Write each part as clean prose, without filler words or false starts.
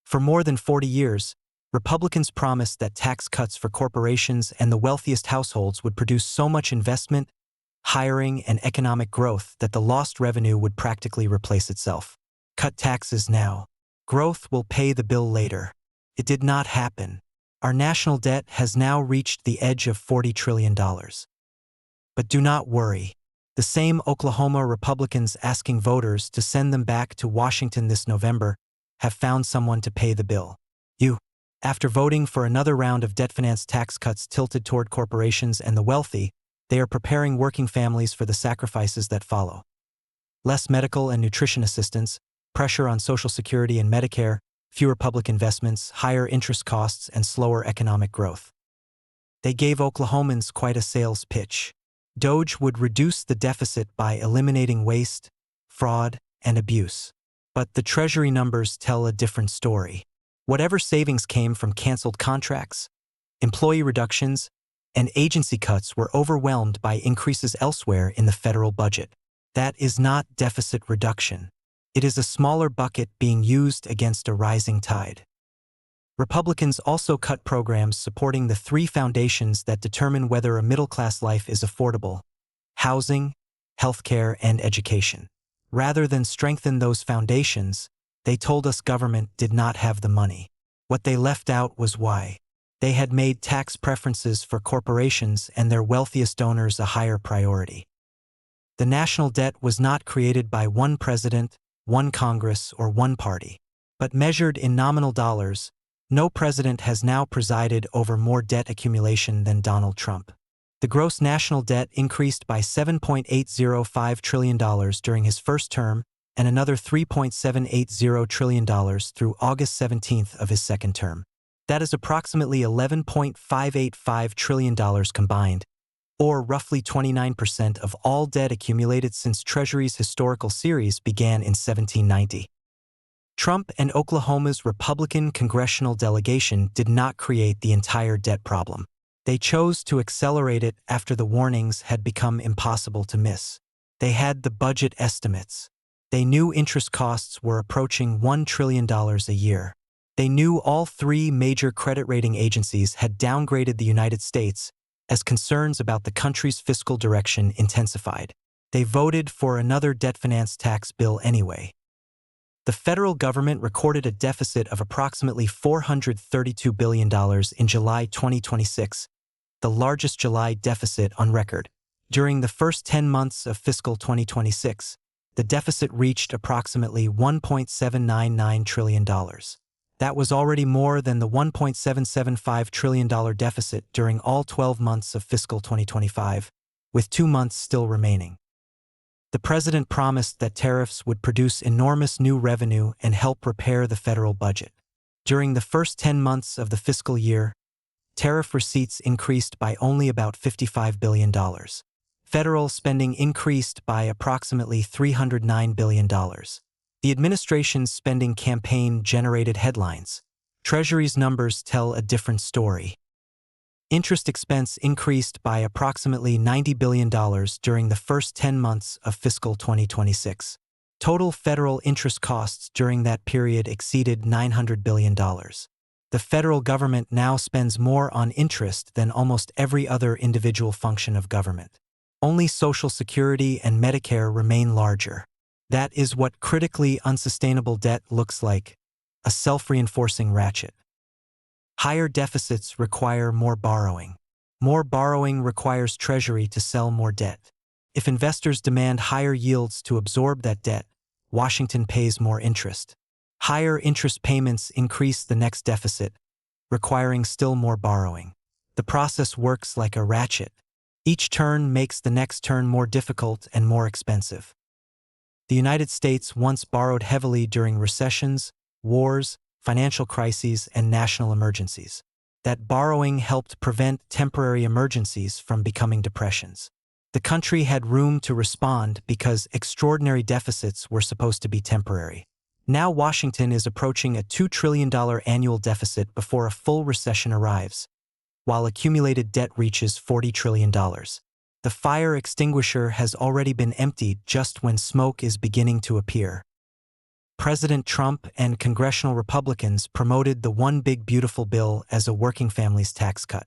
For more than 40 years, Republicans promised that tax cuts for corporations and the wealthiest households would produce so much investment, hiring, and economic growth that the lost revenue would practically replace itself. Cut taxes now. Growth will pay the bill later. It did not happen. Our national debt has now reached the edge of $40 trillion. But do not worry. The same Oklahoma Republicans asking voters to send them back to Washington this November have found someone to pay the bill. You. After voting for another round of debt-financed tax cuts tilted toward corporations and the wealthy, they are preparing working families for the sacrifices that follow. Less medical and nutrition assistance, pressure on Social Security and Medicare, fewer public investments, higher interest costs, and slower economic growth. They gave Oklahomans quite a sales pitch. DOGE would reduce the deficit by eliminating waste, fraud, and abuse. But the Treasury numbers tell a different story. Whatever savings came from canceled contracts, employee reductions, and agency cuts were overwhelmed by increases elsewhere in the federal budget. That is not deficit reduction. It is a smaller bucket being used against a rising tide. Republicans also cut programs supporting the three foundations that determine whether a middle-class life is affordable: housing, healthcare, and education. Rather than strengthen those foundations, they told us government did not have the money. What they left out was why. They had made tax preferences for corporations and their wealthiest donors a higher priority. The national debt was not created by one president, one Congress, or one party. But measured in nominal dollars, no president has now presided over more debt accumulation than Donald Trump. The gross national debt increased by $7.805 trillion during his first term and another $3.780 trillion through August 17th of his second term. That is approximately $11.585 trillion combined, or roughly 29% of all debt accumulated since Treasury's historical series began in 1790. Trump and Oklahoma's Republican congressional delegation did not create the entire debt problem. They chose to accelerate it after the warnings had become impossible to miss. They had the budget estimates. They knew interest costs were approaching $1 trillion a year. They knew all three major credit rating agencies had downgraded the United States as concerns about the country's fiscal direction intensified. They voted for another debt-financed tax bill anyway. The federal government recorded a deficit of approximately $432 billion in July 2026, the largest July deficit on record. During the first 10 months of fiscal 2026, the deficit reached approximately $1.799 trillion. That was already more than the $1.775 trillion deficit during all 12 months of fiscal 2025, with 2 months still remaining. The president promised that tariffs would produce enormous new revenue and help repair the federal budget. During the first 10 months of the fiscal year, tariff receipts increased by only about $55 billion. Federal spending increased by approximately $309 billion. The administration's spending campaign generated headlines. Treasury's numbers tell a different story. Interest expense increased by approximately $90 billion during the first 10 months of fiscal 2026. Total federal interest costs during that period exceeded $900 billion. The federal government now spends more on interest than almost every other individual function of government. Only Social Security and Medicare remain larger. That is what critically unsustainable debt looks like, a self-reinforcing ratchet. Higher deficits require more borrowing. More borrowing requires Treasury to sell more debt. If investors demand higher yields to absorb that debt, Washington pays more interest. Higher interest payments increase the next deficit, requiring still more borrowing. The process works like a ratchet. Each turn makes the next turn more difficult and more expensive. The United States once borrowed heavily during recessions, wars, financial crises, and national emergencies. That borrowing helped prevent temporary emergencies from becoming depressions. The country had room to respond because extraordinary deficits were supposed to be temporary. Now Washington is approaching a $2 trillion annual deficit before a full recession arrives, while accumulated debt reaches $40 trillion. The fire extinguisher has already been emptied just when smoke is beginning to appear. President Trump and congressional Republicans promoted the One Big Beautiful Bill as a working families tax cut.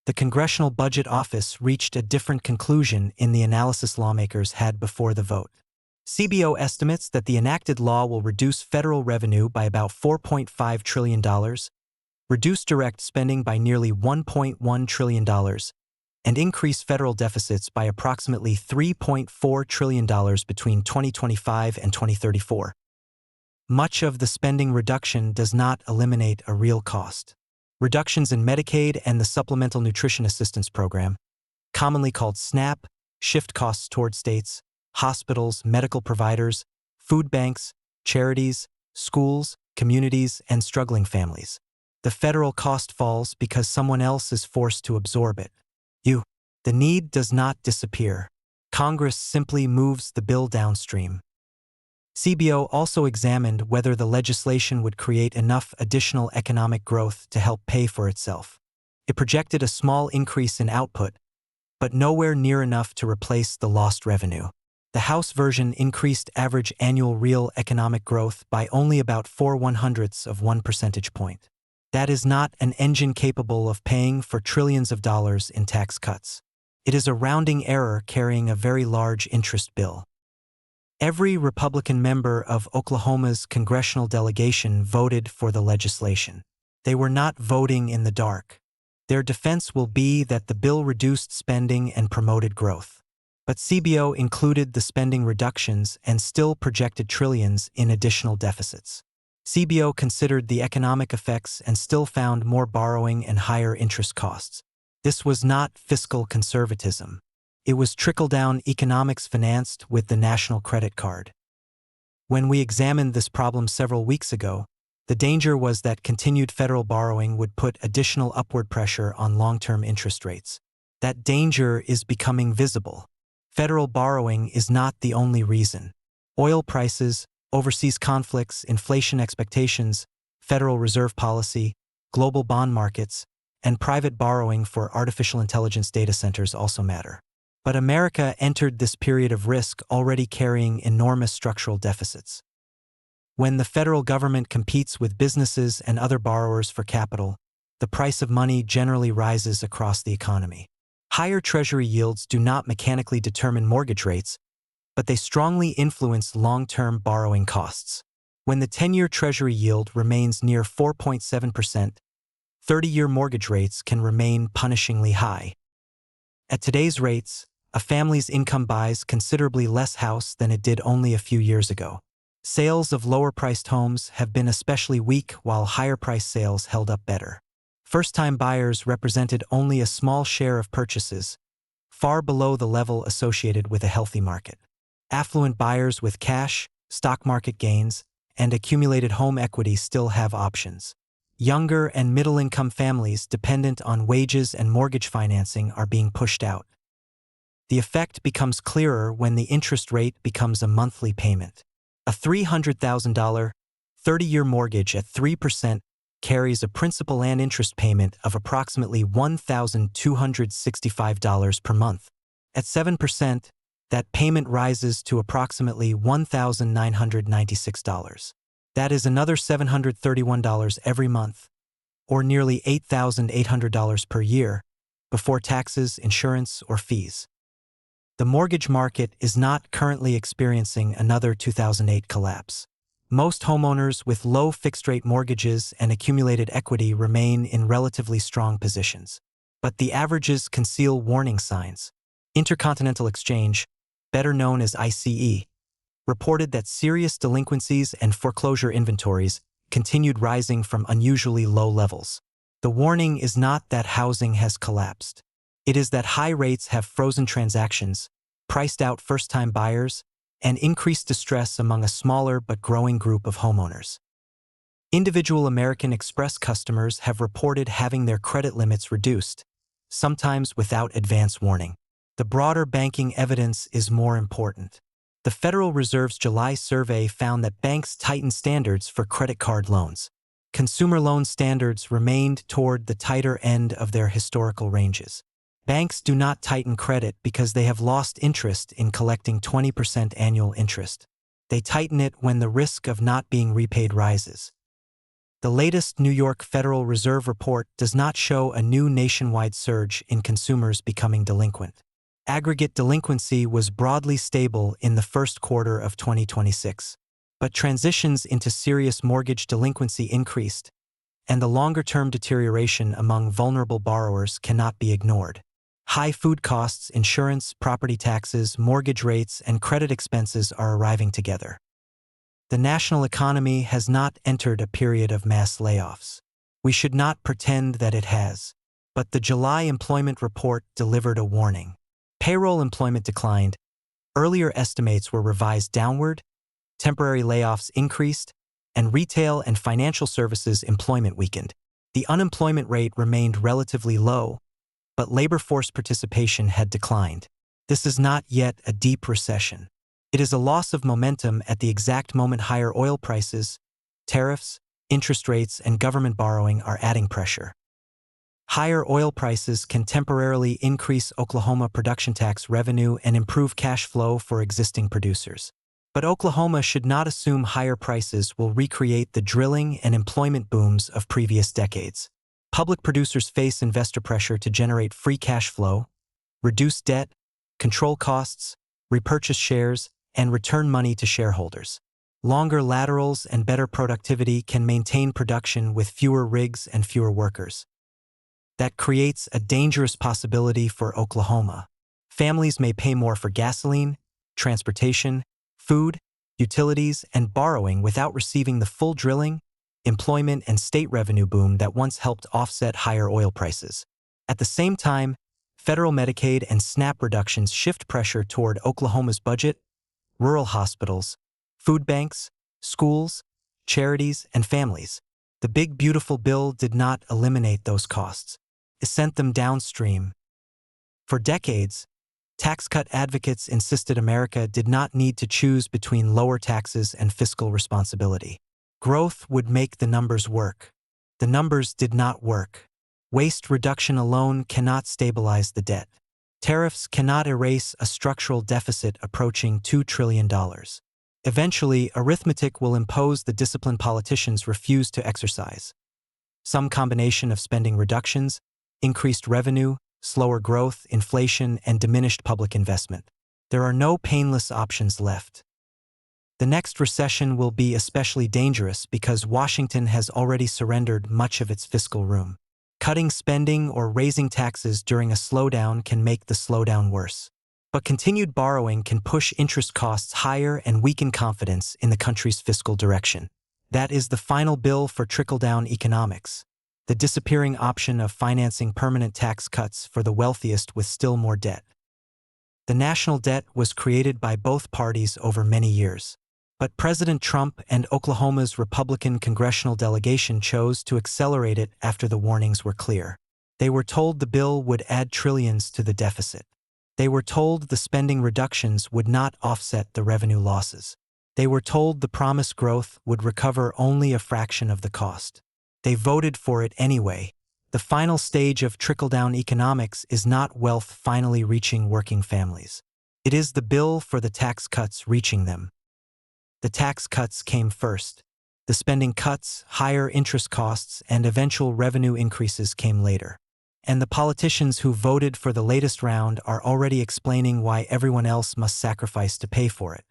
The Congressional Budget Office reached a different conclusion in the analysis lawmakers had before the vote. CBO estimates that the enacted law will reduce federal revenue by about $4.5 trillion, reduce direct spending by nearly $1.1 trillion, and increase federal deficits by approximately $3.4 trillion between 2025 and 2034. Much of the spending reduction does not eliminate a real cost. Reductions in Medicaid and the Supplemental Nutrition Assistance Program, commonly called SNAP, shift costs toward states, hospitals, medical providers, food banks, charities, schools, communities, and struggling families. The federal cost falls because someone else is forced to absorb it. The need does not disappear. Congress simply moves the bill downstream. CBO also examined whether the legislation would create enough additional economic growth to help pay for itself. It projected a small increase in output, but nowhere near enough to replace the lost revenue. The House version increased average annual real economic growth by only about 0.04 percentage point. That is not an engine capable of paying for trillions of dollars in tax cuts. It is a rounding error carrying a very large interest bill. Every Republican member of Oklahoma's congressional delegation voted for the legislation. They were not voting in the dark. Their defense will be that the bill reduced spending and promoted growth. But CBO included the spending reductions and still projected trillions in additional deficits. CBO considered the economic effects and still found more borrowing and higher interest costs. This was not fiscal conservatism. It was trickle-down economics financed with the national credit card. When we examined this problem several weeks ago, the danger was that continued federal borrowing would put additional upward pressure on long-term interest rates. That danger is becoming visible. Federal borrowing is not the only reason. Oil prices, overseas conflicts, inflation expectations, Federal Reserve policy, global bond markets, and private borrowing for artificial intelligence data centers also matter. But America entered this period of risk already carrying enormous structural deficits. When the federal government competes with businesses and other borrowers for capital, the price of money generally rises across the economy. Higher Treasury yields do not mechanically determine mortgage rates, but they strongly influence long-term borrowing costs. When the 10-year Treasury yield remains near 4.7%, 30-year mortgage rates can remain punishingly high. At today's rates, a family's income buys considerably less house than it did only a few years ago. Sales of lower-priced homes have been especially weak while higher-priced sales held up better. First-time buyers represented only a small share of purchases, far below the level associated with a healthy market. Affluent buyers with cash, stock market gains, and accumulated home equity still have options. Younger and middle-income families dependent on wages and mortgage financing are being pushed out. The effect becomes clearer when the interest rate becomes a monthly payment. A $300,000, 30-year mortgage at 3% carries a principal and interest payment of approximately $1,265 per month. At 7%, that payment rises to approximately $1,996. That is another $731 every month, or nearly $8,800 per year, before taxes, insurance, or fees. The mortgage market is not currently experiencing another 2008 collapse. Most homeowners with low fixed-rate mortgages and accumulated equity remain in relatively strong positions. But the averages conceal warning signs. Intercontinental Exchange, better known as ICE, reported that serious delinquencies and foreclosure inventories continued rising from unusually low levels. The warning is not that housing has collapsed. It is that high rates have frozen transactions, priced out first-time buyers, and increased distress among a smaller but growing group of homeowners. Individual American Express customers have reported having their credit limits reduced, sometimes without advance warning. The broader banking evidence is more important. The Federal Reserve's July survey found that banks tightened standards for credit card loans. Consumer loan standards remained toward the tighter end of their historical ranges. Banks do not tighten credit because they have lost interest in collecting 20% annual interest. they tighten it when the risk of not being repaid rises. The latest New York Federal Reserve report does not show a new nationwide surge in consumers becoming delinquent. Aggregate delinquency was broadly stable in the first quarter of 2026, but transitions into serious mortgage delinquency increased, and the longer-term deterioration among vulnerable borrowers cannot be ignored. High food costs, insurance, property taxes, mortgage rates, and credit expenses are arriving together. The national economy has not entered a period of mass layoffs. We should not pretend that it has. But the July employment report delivered a warning. Payroll employment declined, earlier estimates were revised downward, temporary layoffs increased, and retail and financial services employment weakened. The unemployment rate remained relatively low, but labor force participation had declined. This is not yet a deep recession. It is a loss of momentum at the exact moment higher oil prices, tariffs, interest rates, and government borrowing are adding pressure. Higher oil prices can temporarily increase Oklahoma production tax revenue and improve cash flow for existing producers. But Oklahoma should not assume higher prices will recreate the drilling and employment booms of previous decades. Public producers face investor pressure to generate free cash flow, reduce debt, control costs, repurchase shares, and return money to shareholders. Longer laterals and better productivity can maintain production with fewer rigs and fewer workers. That creates a dangerous possibility for Oklahoma. Families may pay more for gasoline, transportation, food, utilities, and borrowing without receiving the full drilling, employment, and state revenue boom that once helped offset higher oil prices. At the same time, federal Medicaid and SNAP reductions shift pressure toward Oklahoma's budget, rural hospitals, food banks, schools, charities, and families. The Big Beautiful Bill did not eliminate those costs. It sent them downstream. For decades, tax cut advocates insisted America did not need to choose between lower taxes and fiscal responsibility. Growth would make the numbers work. The numbers did not work. Waste reduction alone cannot stabilize the debt. Tariffs cannot erase a structural deficit approaching $2 trillion. Eventually, arithmetic will impose the discipline politicians refuse to exercise. Some combination of spending reductions, increased revenue, slower growth, inflation, and diminished public investment. There are no painless options left. The next recession will be especially dangerous because Washington has already surrendered much of its fiscal room. Cutting spending or raising taxes during a slowdown can make the slowdown worse. But continued borrowing can push interest costs higher and weaken confidence in the country's fiscal direction. That is the final bill for trickle-down economics, the disappearing option of financing permanent tax cuts for the wealthiest with still more debt. The national debt was created by both parties over many years. But President Trump and Oklahoma's Republican congressional delegation chose to accelerate it after the warnings were clear. They were told the bill would add trillions to the deficit. They were told the spending reductions would not offset the revenue losses. They were told the promised growth would recover only a fraction of the cost. They voted for it anyway. The final stage of trickle-down economics is not wealth finally reaching working families. It is the bill for the tax cuts reaching them. The tax cuts came first. The spending cuts, higher interest costs, and eventual revenue increases came later. And the politicians who voted for the latest round are already explaining why everyone else must sacrifice to pay for it.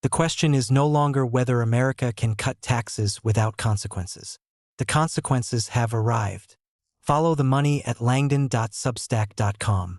The question is no longer whether America can cut taxes without consequences. The consequences have arrived. Follow the money at langdon.substack.com.